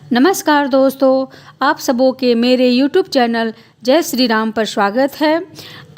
नमस्कार दोस्तों, आप सबों के मेरे YouTube चैनल जय श्री राम पर स्वागत है।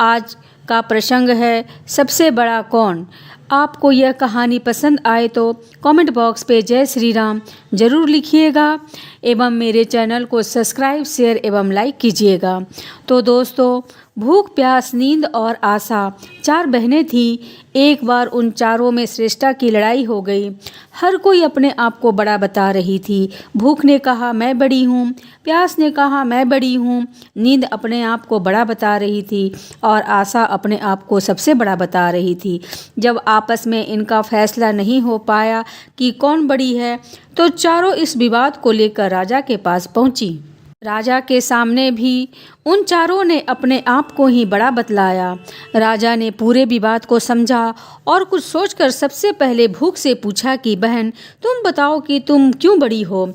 आज का प्रसंग है सबसे बड़ा कौन। आपको यह कहानी पसंद आए तो कमेंट बॉक्स पे जय श्री राम ज़रूर लिखिएगा एवं मेरे चैनल को सब्सक्राइब, शेयर एवं लाइक कीजिएगा। तो दोस्तों, भूख, प्यास, नींद और आशा 4 बहनें थीं। एक बार उन चारों में श्रेष्ठा की लड़ाई हो गई। हर कोई अपने आप को बड़ा बता रही थी। भूख ने कहा मैं बड़ी हूँ, प्यास ने कहा मैं बड़ी हूँ, नींद अपने आप को बड़ा बता रही थी और आशा अपने आप को सबसे बड़ा बता रही थी। जब आपस में इनका फैसला नहीं हो पाया कि कौन बड़ी है, तो चारों इस विवाद को लेकर राजा के पास पहुंची। राजा के सामने भी उन चारों ने अपने आप को ही बड़ा बतलाया। राजा ने पूरे विवाद को समझा और कुछ सोचकर सबसे पहले भूख से पूछा कि बहन, तुम बताओ कि तुम क्यों बड़ी हो।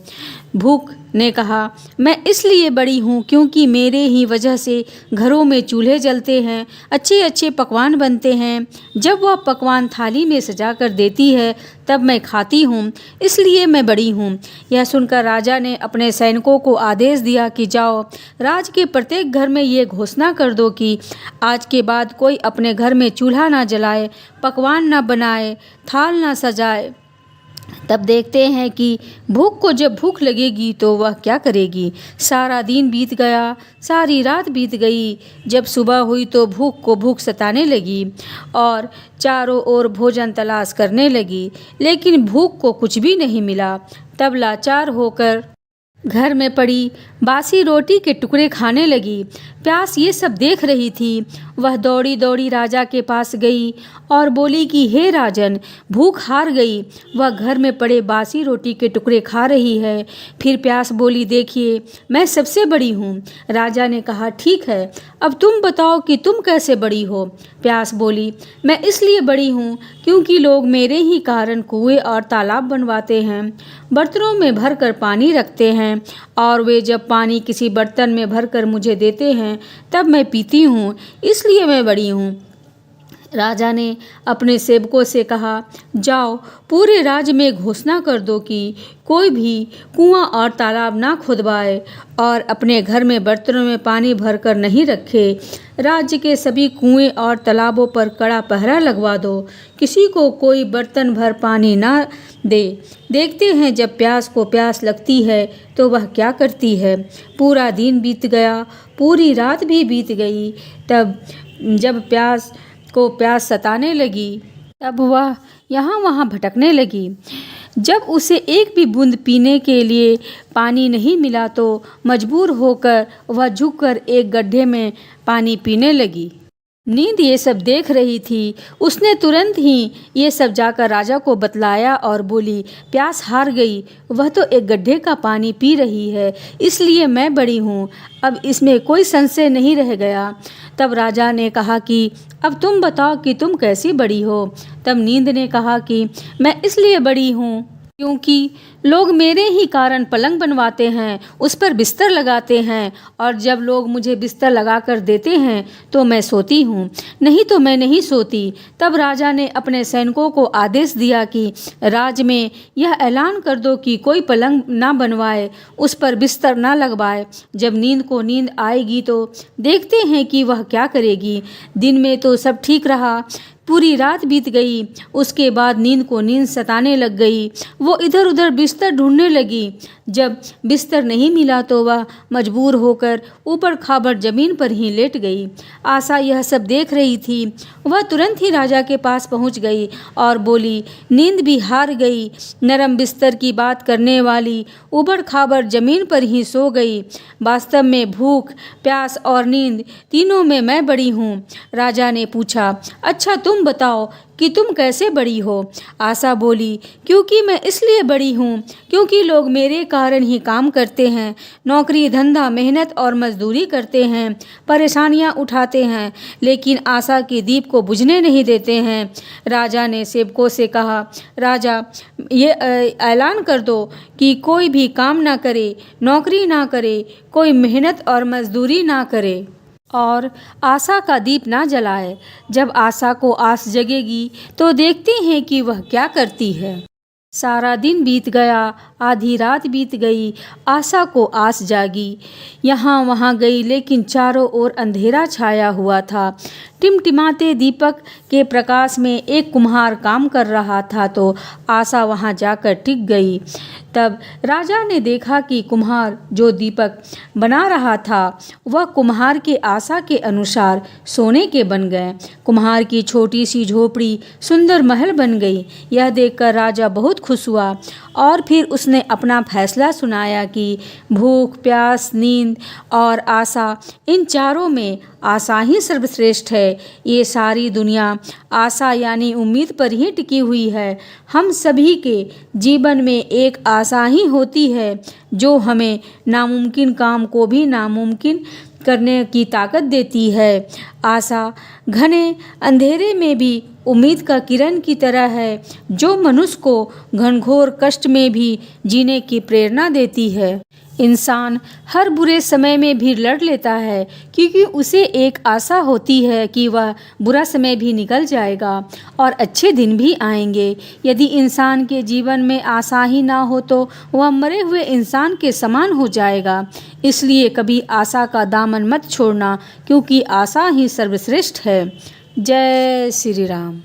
भूख ने कहा मैं इसलिए बड़ी हूँ क्योंकि मेरे ही वजह से घरों में चूल्हे जलते हैं, अच्छे अच्छे पकवान बनते हैं। जब वह पकवान थाली में सजा कर देती है तब मैं खाती हूँ, इसलिए मैं बड़ी हूँ। यह सुनकर राजा ने अपने सैनिकों को आदेश दिया कि जाओ, राज के प्रत्येक घर में ये घोषणा कर दो कि आज के बाद कोई अपने घर में चूल्हा ना जलाए, पकवान ना बनाए, थाल ना सजाए। तब देखते हैं कि भूख को जब भूख लगेगी तो वह क्या करेगी। सारा दिन बीत गया, सारी रात बीत गई। जब सुबह हुई तो भूख को भूख सताने लगी और चारों ओर भोजन तलाश करने लगी, लेकिन भूख को कुछ भी नहीं मिला। तब लाचार होकर घर में पड़ी बासी रोटी के टुकड़े खाने लगी। प्यास ये सब देख रही थी। वह दौड़ी दौड़ी राजा के पास गई और बोली कि हे राजन, भूख हार गई, वह घर में पड़े बासी रोटी के टुकड़े खा रही है। फिर प्यास बोली देखिए, मैं सबसे बड़ी हूँ। राजा ने कहा ठीक है, अब तुम बताओ कि तुम कैसे बड़ी हो। प्यास बोली मैं इसलिए बड़ी हूँ क्योंकि लोग मेरे ही कारण कुएं और तालाब बनवाते हैं, बर्तनों में भर कर पानी रखते हैं और वे जब पानी किसी बर्तन में भरकर मुझे देते हैं तब मैं पीती हूँ, इसलिए मैं बड़ी हूँ। राजा ने अपने सेवकों से कहा जाओ, पूरे राज्य में घोषणा कर दो कि कोई भी कुआं और तालाब ना खुदवाए और अपने घर में बर्तनों में पानी भरकर नहीं रखे। राज्य के सभी कुएं और तालाबों पर कड़ा पहरा लगवा दो, किसी को कोई बर्तन भर पानी ना दे। देखते हैं जब प्यास को प्यास लगती है तो वह क्या करती है। पूरा दिन बीत गया, पूरी रात भी बीत गई। तब जब प्यास को प्यास सताने लगी तब वह यहाँ वहाँ भटकने लगी। जब उसे एक भी बूंद पीने के लिए पानी नहीं मिला तो मजबूर होकर वह झुककर एक गड्ढे में पानी पीने लगी। नींद ये सब देख रही थी। उसने तुरंत ही ये सब जाकर राजा को बतलाया और बोली प्यास हार गई, वह तो एक गड्ढे का पानी पी रही है, इसलिए मैं बड़ी हूँ। अब इसमें कोई संशय नहीं रह गया। तब राजा ने कहा कि अब तुम बताओ कि तुम कैसी बड़ी हो। तब नींद ने कहा कि मैं इसलिए बड़ी हूँ क्योंकि लोग मेरे ही कारण पलंग बनवाते हैं, उस पर बिस्तर लगाते हैं और जब लोग मुझे बिस्तर लगा कर देते हैं तो मैं सोती हूँ, नहीं तो मैं नहीं सोती। तब राजा ने अपने सैनिकों को आदेश दिया कि राज्य में यह ऐलान कर दो कि कोई पलंग ना बनवाए, उस पर बिस्तर ना लगवाए। जब नींद को नींद आएगी तो देखते हैं कि वह क्या करेगी। दिन में तो सब ठीक रहा, पूरी रात बीत गई। उसके बाद नींद को नींद सताने लग गई। वो इधर उधर बिस्तर ढूंढने लगी। जब बिस्तर नहीं मिला तो वह मजबूर होकर ऊपर खाबड़ जमीन पर ही लेट गई। आशा यह सब देख रही थी। वह तुरंत ही राजा के पास पहुंच गई और बोली नींद भी हार गई, नरम बिस्तर की बात करने वाली ऊबड़ खाबड़ जमीन पर ही सो गई। वास्तव में भूख, प्यास और नींद तीनों में मैं बड़ी हूँ। राजा ने पूछा अच्छा तुम बताओ कि तुम कैसे बड़ी हो। आशा बोली क्योंकि मैं इसलिए बड़ी हूँ क्योंकि लोग मेरे कारण ही काम करते हैं, नौकरी धंधा मेहनत और मजदूरी करते हैं, परेशानियाँ उठाते हैं, लेकिन आशा के दीप को बुझने नहीं देते हैं। राजा ने सेवकों से कहा राजा ये ऐलान कर दो कि कोई भी काम ना करे, नौकरी ना करे, कोई मेहनत और मजदूरी ना करे और आशा का दीप ना जलाए। जब आशा को आस जगेगी तो देखते हैं कि वह क्या करती है। सारा दिन बीत गया, आधी रात बीत गई, आशा को आस जागी। यहाँ वहाँ गई, लेकिन चारों ओर अंधेरा छाया हुआ था। टिमटिमाते दीपक के प्रकाश में एक कुम्हार काम कर रहा था, तो आशा वहाँ जाकर टिक गई। तब राजा ने देखा कि कुम्हार जो दीपक बना रहा था, वह कुम्हार के आशा के अनुसार सोने के बन गए। कुम्हार की छोटी सी झोपड़ी सुंदर महल बन गई। यह देखकर राजा बहुत खुश हुआ और फिर उसने अपना फैसला सुनाया कि भूख, प्यास, नींद और आशा, इन चारों में आशा ही सर्वश्रेष्ठ है। ये सारी दुनिया आशा यानी उम्मीद पर ही टिकी हुई है। हम सभी के जीवन में एक आशा ही होती है जो हमें नामुमकिन काम को भी नामुमकिन करने की ताकत देती है। आशा घने अंधेरे में भी उम्मीद का किरण की तरह है, जो मनुष्य को घनघोर कष्ट में भी जीने की प्रेरणा देती है। इंसान हर बुरे समय में भी लड़ लेता है, क्योंकि उसे एक आशा होती है कि वह बुरा समय भी निकल जाएगा और अच्छे दिन भी आएंगे। यदि इंसान के जीवन में आशा ही ना हो तो वह मरे हुए इंसान के समान हो जाएगा। इसलिए कभी आशा का दामन मत छोड़ना, क्योंकि आशा ही सर्वश्रेष्ठ है। जय श्री राम।